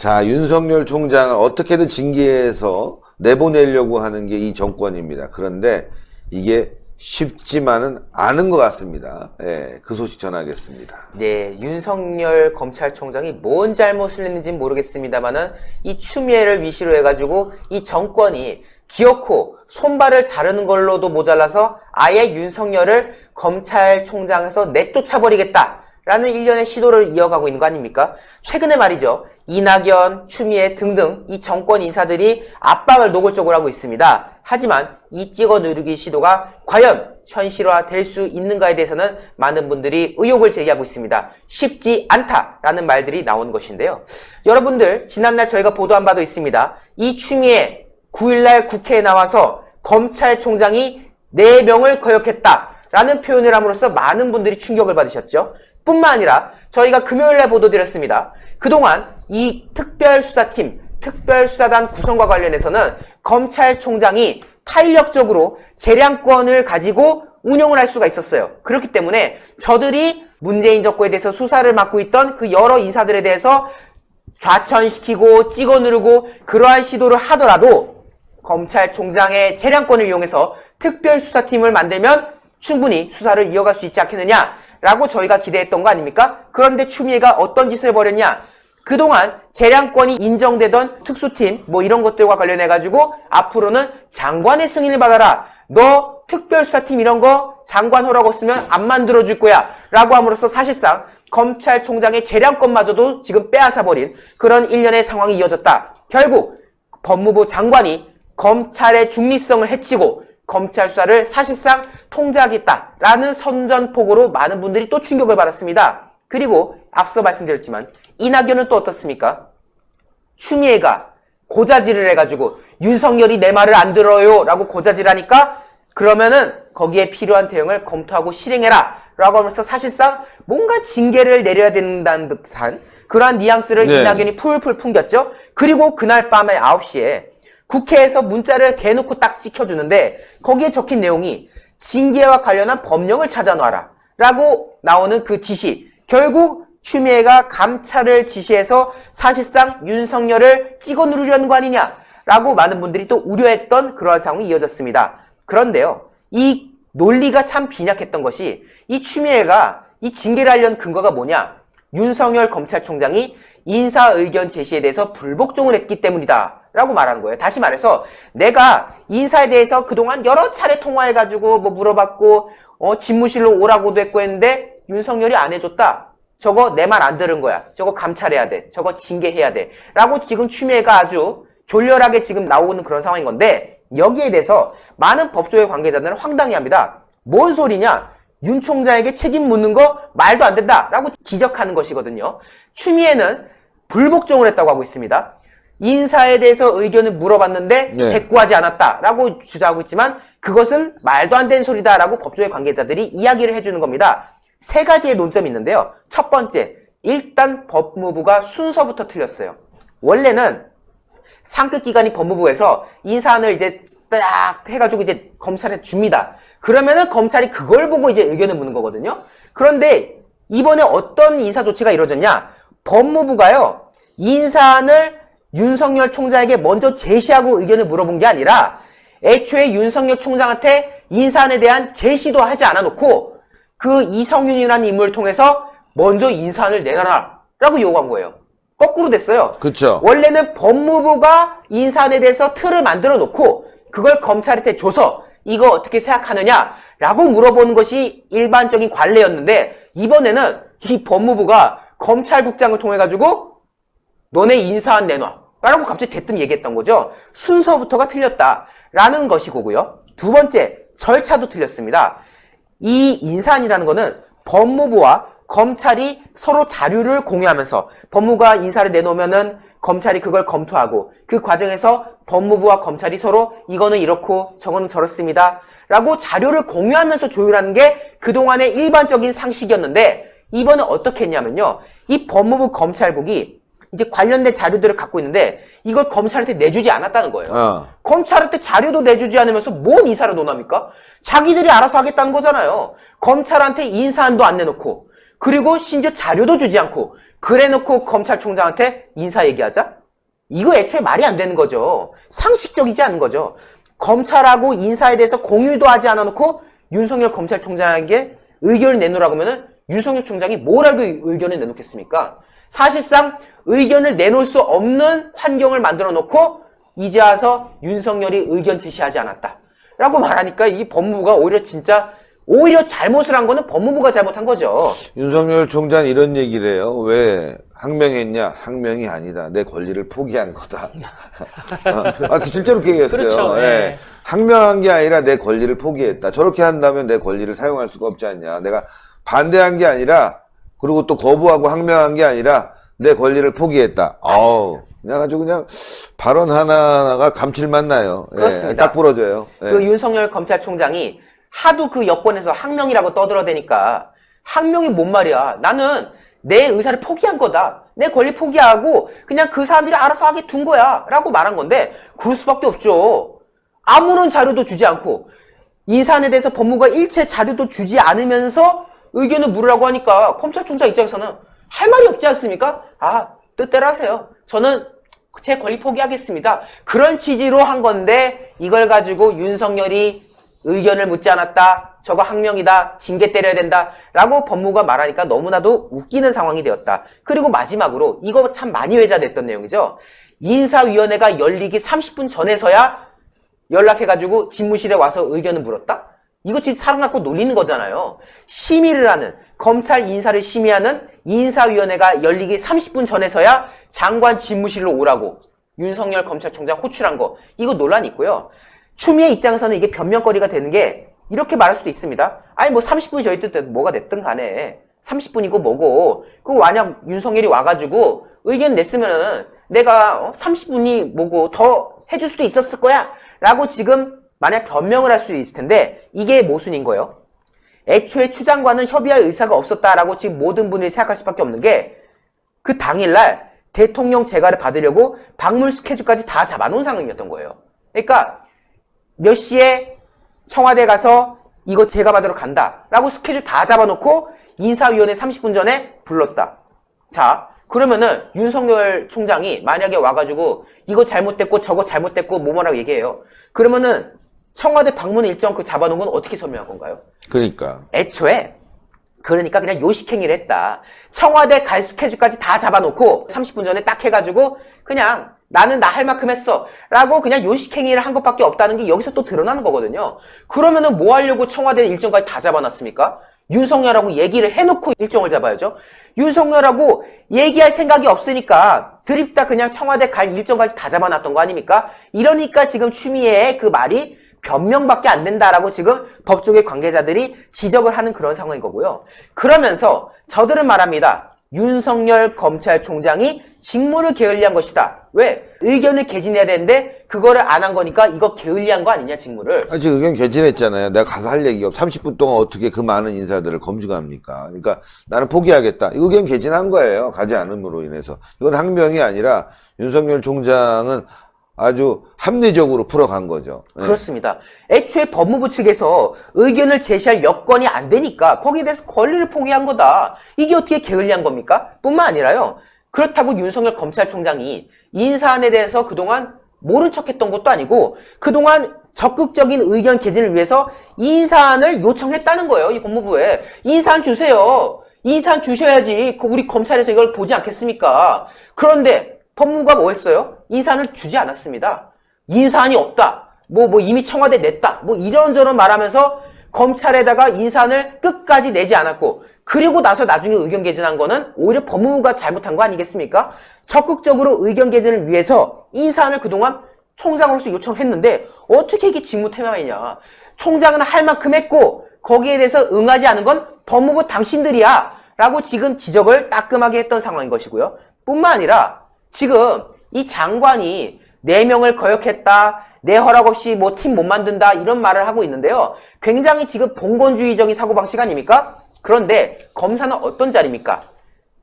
자, 윤석열 총장을 어떻게든 징계해서 내보내려고 하는 게 이 정권입니다. 그런데 이게 쉽지만은 않은 것 같습니다. 예, 그 소식 전하겠습니다. 네, 윤석열 검찰총장이 뭔 잘못을 했는지는 모르겠습니다만은 이 추미애를 위시로 해가지고 이 정권이 기어코 손발을 자르는 걸로도 모자라서 아예 윤석열을 검찰총장에서 내쫓아버리겠다 라는 일련의 시도를 이어가고 있는 거 아닙니까? 최근에 말이죠. 이낙연, 추미애 등등 이 정권 인사들이 압박을 노골적으로 하고 있습니다. 하지만 이 찍어 누르기 시도가 과연 현실화될 수 있는가에 대해서는 많은 분들이 의혹을 제기하고 있습니다. 쉽지 않다라는 말들이 나온 것인데요. 여러분들 지난날 저희가 보도한 바도 있습니다. 이 추미애 9일날 국회에 나와서 검찰총장이 4명을 거역했다라는 표현을 함으로써 많은 분들이 충격을 받으셨죠. 뿐만 아니라 저희가 금요일날 보도드렸습니다. 그동안 이 특별수사팀, 특별수사단 구성과 관련해서는 검찰총장이 탄력적으로 재량권을 가지고 운영을 할 수가 있었어요. 그렇기 때문에 저들이 문재인 정권에 대해서 수사를 맡고 있던 그 여러 인사들에 대해서 좌천시키고 찍어 누르고 그러한 시도를 하더라도 검찰총장의 재량권을 이용해서 특별수사팀을 만들면 충분히 수사를 이어갈 수 있지 않겠느냐라고 저희가 기대했던 거 아닙니까? 그런데 추미애가 어떤 짓을 벌였냐? 그동안 재량권이 인정되던 특수팀 뭐 이런 것들과 관련해가지고 앞으로는 장관의 승인을 받아라. 너 특별수사팀 이런 거 장관 허락 없으면 안 만들어줄 거야 라고 함으로써 사실상 검찰총장의 재량권마저도 지금 빼앗아버린 그런 일련의 상황이 이어졌다. 결국 법무부 장관이 검찰의 중립성을 해치고 검찰 수사를 사실상 통제하겠다라는 선전포고로 많은 분들이 또 충격을 받았습니다. 그리고 앞서 말씀드렸지만 이낙연은 또 어떻습니까? 추미애가 고자질을 해가지고 윤석열이 내 말을 안 들어요 라고 고자질하니까 그러면은 거기에 필요한 대응을 검토하고 실행해라 라고 하면서 사실상 뭔가 징계를 내려야 된다는 듯한 그러한 뉘앙스를 이낙연이 풀풀 풍겼죠. 그리고 그날 밤에 9시에 국회에서 문자를 대놓고 딱 찍혀주는데 거기에 적힌 내용이 징계와 관련한 법령을 찾아놔라 라고 나오는 그 지시. 결국 추미애가 감찰을 지시해서 사실상 윤석열을 찍어 누르려는 거 아니냐 라고 많은 분들이 또 우려했던 그러한 상황이 이어졌습니다. 그런데요, 이 논리가 참 빈약했던 것이 이 추미애가 이 징계를 하려는 근거가 뭐냐? 윤석열 검찰총장이 인사의견 제시에 대해서 불복종을 했기 때문이다 라고 말하는 거예요. 다시 말해서 내가 인사에 대해서 그동안 여러 차례 통화해가지고 뭐 물어봤고 집무실로 오라고도 했고 했는데 윤석열이 안 해줬다. 저거 내 말 안 들은 거야. 저거 감찰해야 돼. 저거 징계해야 돼. 라고 지금 추미애가 아주 졸렬하게 지금 나오는 그런 상황인 건데 여기에 대해서 많은 법조계 관계자들은 황당해합니다. 뭔 소리냐? 윤 총장에게 책임 묻는 거 말도 안 된다 라고 지적하는 것이거든요. 추미애는 불복종을 했다고 하고 있습니다. 인사에 대해서 의견을 물어봤는데 대꾸하지 않았다라고 주장하고 있지만 그것은 말도 안 되는 소리다라고 법조계 관계자들이 이야기를 해주는 겁니다. 3가지의 논점이 있는데요. 첫 번째, 일단 법무부가 순서부터 틀렸어요. 원래는 상급 기관이 법무부에서 인사안을 이제 딱 해가지고 이제 검찰에 줍니다. 그러면은 검찰이 그걸 보고 이제 의견을 묻는 거거든요. 그런데 이번에 어떤 인사 조치가 이루어졌냐? 법무부가요, 인사안을 윤석열 총장에게 먼저 제시하고 의견을 물어본 게 아니라 애초에 윤석열 총장한테 인사안에 대한 제시도 하지 않아 놓고 그 이성윤이라는 인물을 통해서 먼저 인사안을 내놔라 라고 요구한 거예요. 거꾸로 됐어요. 그렇죠. 원래는 법무부가 인사안에 대해서 틀을 만들어 놓고 그걸 검찰한테 줘서 이거 어떻게 생각하느냐 라고 물어보는 것이 일반적인 관례였는데 이번에는 이 법무부가 검찰국장을 통해 가지고 너네 인사안 내놔 라고 갑자기 대뜸 얘기했던 거죠. 순서부터가 틀렸다라는 것이고요. 두 번째, 절차도 틀렸습니다. 이 인사안이라는 거는 법무부와 검찰이 서로 자료를 공유하면서 법무부가 인사를 내놓으면은 검찰이 그걸 검토하고 그 과정에서 법무부와 검찰이 서로 이거는 이렇고 저거는 저렇습니다 라고 자료를 공유하면서 조율하는 게 그동안의 일반적인 상식이었는데 이번에 어떻게 했냐면요, 이 법무부 검찰국이 이제 관련된 자료들을 갖고 있는데 이걸 검찰한테 내주지 않았다는 거예요. 검찰한테 자료도 내주지 않으면서 뭔 인사를 논합니까? 자기들이 알아서 하겠다는 거잖아요. 검찰한테 인사안도 안 내놓고 그리고 심지어 자료도 주지 않고 그래놓고 검찰총장한테 인사 얘기하자? 이거 애초에 말이 안 되는 거죠. 상식적이지 않은 거죠. 검찰하고 인사에 대해서 공유도 하지 않아 놓고 윤석열 검찰총장에게 의견을 내놓으라고 하면은 윤석열 총장이 뭘 알고 의견을 내놓겠습니까? 사실상 의견을 내놓을 수 없는 환경을 만들어 놓고 이제 와서 윤석열이 의견 제시하지 않았다 라고 말하니까 이 법무부가 오히려 잘못을 한 거는 법무부가 잘못한 거죠. 윤석열 총장 이런 얘기를 해요. 왜 항명했냐? 항명이 아니다. 내 권리를 포기한 거다. 실제로 그렇게 얘기했어요. 그렇죠. 예. 항명한 게 아니라 내 권리를 포기했다. 저렇게 한다면 내 권리를 사용할 수가 없지 않냐. 내가 반대한 게 아니라, 그리고 또 거부하고 항명한 게 아니라 내 권리를 포기했다. 그냥 아주 그냥 발언 하나하나가 감칠맛 나요. 그렇습니다. 딱 부러져요. 그 윤석열 검찰총장이 하도 그 여권에서 항명이라고 떠들어대니까 항명이 뭔 말이야. 나는 내 의사를 포기한 거다. 내 권리 포기하고 그냥 그 사람들이 알아서 하게 둔 거야 라고 말한 건데 그럴 수밖에 없죠. 아무런 자료도 주지 않고 이 사안에 대해서 법무부가 일체 자료도 주지 않으면서 의견을 물으라고 하니까 검찰총장 입장에서는 할 말이 없지 않습니까? 뜻대로 하세요. 저는 제 권리 포기하겠습니다. 그런 취지로 한 건데 이걸 가지고 윤석열이 의견을 묻지 않았다. 저거 항명이다. 징계 때려야 된다. 라고 법무부가 말하니까 너무나도 웃기는 상황이 되었다. 그리고 마지막으로 이거 참 많이 회자됐던 내용이죠. 인사위원회가 열리기 30분 전에서야 연락해가지고 집무실에 와서 의견을 물었다? 이거 지금 사람 갖고 놀리는 거잖아요. 심의를 하는, 검찰 인사를 심의하는 인사위원회가 열리기 30분 전에서야 장관 집무실로 오라고 윤석열 검찰총장 호출한 거. 이거 논란이 있고요. 추미애 입장에서는 이게 변명거리가 되는 게 이렇게 말할 수도 있습니다. 아니 뭐 30분이 저희 뜻 뭐가 됐든 간에 30분이고 뭐고 그거 만약 윤석열이 와가지고 의견 냈으면은 내가 30분이 뭐고 더 해줄 수도 있었을 거야 라고 지금 만약 변명을 할 수 있을 텐데 이게 모순인 거예요. 애초에 추 장관은 협의할 의사가 없었다라고 지금 모든 분들이 생각할 수밖에 없는 게 그 당일날 대통령 재가를 받으려고 방문 스케줄까지 다 잡아놓은 상황이었던 거예요. 그러니까 몇 시에 청와대 가서 이거 제가 받으러 간다 라고 스케줄 다 잡아놓고 인사위원회 30분 전에 불렀다. 자 그러면은 윤석열 총장이 만약에 와가지고 이거 잘못됐고 저거 잘못됐고 뭐뭐라고 얘기해요. 그러면은 청와대 방문 일정 그 잡아놓은 건 어떻게 설명할 건가요? 그러니까 그러니까 그냥 요식행위를 했다. 청와대 갈 스케줄까지 다 잡아놓고 30분 전에 딱 해가지고 그냥 나는 나 할 만큼 했어 라고 그냥 요식행위를 한 것밖에 없다는 게 여기서 또 드러나는 거거든요. 그러면은 뭐 하려고 청와대 일정까지 다 잡아놨습니까? 윤석열하고 얘기를 해놓고 일정을 잡아야죠. 윤석열하고 얘기할 생각이 없으니까 드립다 그냥 청와대 갈 일정까지 다 잡아놨던 거 아닙니까? 이러니까 지금 추미애의 그 말이 변명밖에 안 된다라고 지금 법조계 관계자들이 지적을 하는 그런 상황인 거고요. 그러면서 저들은 말합니다. 윤석열 검찰총장이 직무를 게을리한 것이다. 왜? 의견을 개진해야 되는데 그거를 안 한 거니까 이거 게을리한 거 아니냐 직무를. 지금 의견 개진했잖아요. 내가 가서 할 얘기가 없 30분 동안 어떻게 그 많은 인사들을 검증합니까? 그러니까 나는 포기하겠다. 이 의견 개진한 거예요. 가지 않음으로 인해서. 이건 항명이 아니라 윤석열 총장은 아주 합리적으로 풀어간 거죠. 그렇습니다. 애초에 법무부 측에서 의견을 제시할 여건이 안 되니까 거기에 대해서 권리를 포기한 거다. 이게 어떻게 게을리한 겁니까? 뿐만 아니라요. 그렇다고 윤석열 검찰총장이 인사안에 대해서 그동안 모른 척했던 것도 아니고 그동안 적극적인 의견 개진을 위해서 인사안을 요청했다는 거예요. 이 법무부에. 인사안 주세요. 인사안 주셔야지 우리 검찰에서 이걸 보지 않겠습니까? 그런데 법무부가 뭐 했어요? 인사안을 주지 않았습니다. 인사안이 없다. 이미 청와대 냈다. 이런저런 말하면서 검찰에다가 인사안을 끝까지 내지 않았고 그리고 나서 나중에 의견 개진한 거는 오히려 법무부가 잘못한 거 아니겠습니까? 적극적으로 의견 개진을 위해서 인사안을 그동안 총장으로서 요청했는데 어떻게 이게 직무태만이냐. 총장은 할 만큼 했고 거기에 대해서 응하지 않은 건 법무부 당신들이야 라고 지금 지적을 따끔하게 했던 상황인 것이고요. 뿐만 아니라 지금 이 장관이 4명을 거역했다, 내 허락 없이 팀 못 만든다 이런 말을 하고 있는데요. 굉장히 지금 봉건주의적인 사고방식 아닙니까? 그런데 검사는 어떤 자리입니까?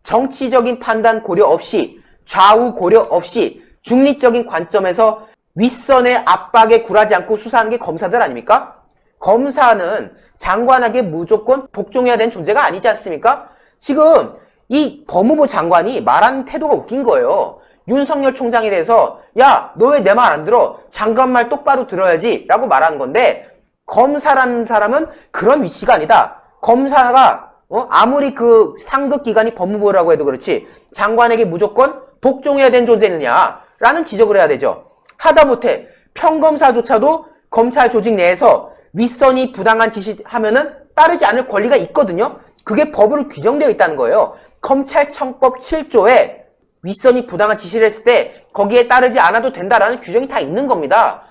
정치적인 판단 고려 없이 좌우 고려 없이 중립적인 관점에서 윗선의 압박에 굴하지 않고 수사하는 게 검사들 아닙니까? 검사는 장관에게 무조건 복종해야 되는 존재가 아니지 않습니까? 지금 이 법무부 장관이 말하는 태도가 웃긴 거예요. 윤석열 총장에 대해서 야, 너 왜 내 말 안 들어? 장관 말 똑바로 들어야지 라고 말하는 건데, 검사라는 사람은 그런 위치가 아니다. 검사가 아무리 그 상급 기관이 법무부라고 해도 그렇지 장관에게 무조건 복종해야 되는 존재느냐 라는 지적을 해야 되죠. 하다못해 평검사조차도 검찰 조직 내에서 윗선이 부당한 지시하면은 따르지 않을 권리가 있거든요. 그게 법으로 규정되어 있다는 거예요. 검찰청법 7조에 윗선이 부당한 지시를 했을 때 거기에 따르지 않아도 된다라는 규정이 다 있는 겁니다.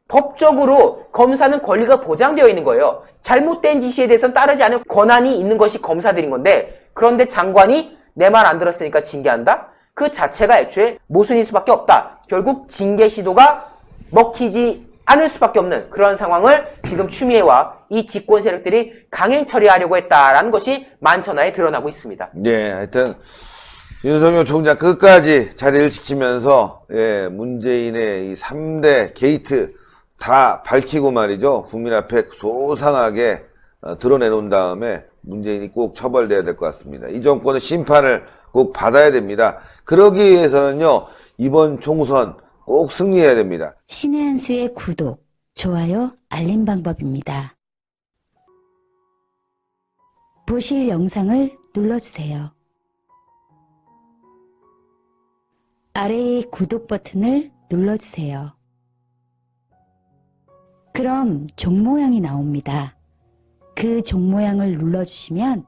법적으로 검사는 권리가 보장되어 있는 거예요. 잘못된 지시에 대해서는 따르지 않을 권한이 있는 것이 검사들인 건데, 그런데 장관이 내 말 안 들었으니까 징계한다? 그 자체가 애초에 모순일 수밖에 없다. 결국 징계 시도가 먹히지 않을 수밖에 없는 그런 상황을 지금 추미애와 이 집권 세력들이 강행 처리하려고 했다라는 것이 만천하에 드러나고 있습니다. 예, 하여튼 윤석열 총장 끝까지 자리를 지키면서 문재인의 이 3대 게이트 다 밝히고 말이죠. 국민 앞에 소상하게 드러내놓은 다음에 문재인이 꼭 처벌돼야 될 것 같습니다. 이 정권의 심판을 꼭 받아야 됩니다. 그러기 위해서는요, 이번 총선 꼭 승리해야 됩니다. 신의 한 수의 구독, 좋아요, 알림 방법입니다. 보실 영상을 눌러주세요. 아래의 구독 버튼을 눌러주세요. 그럼 종 모양이 나옵니다. 그 종 모양을 눌러주시면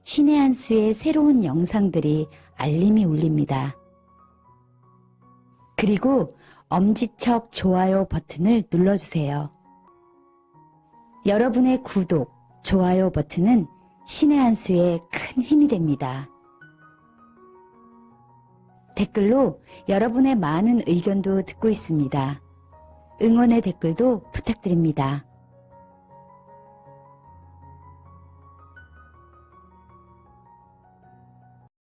신의 한 수의 새로운 영상들이 알림이 울립니다. 그리고 엄지척 좋아요 버튼을 눌러주세요. 여러분의 구독, 좋아요 버튼은 신의 한 수의 큰 힘이 됩니다. 댓글로 여러분의 많은 의견도 듣고 있습니다. 응원의 댓글도 부탁드립니다.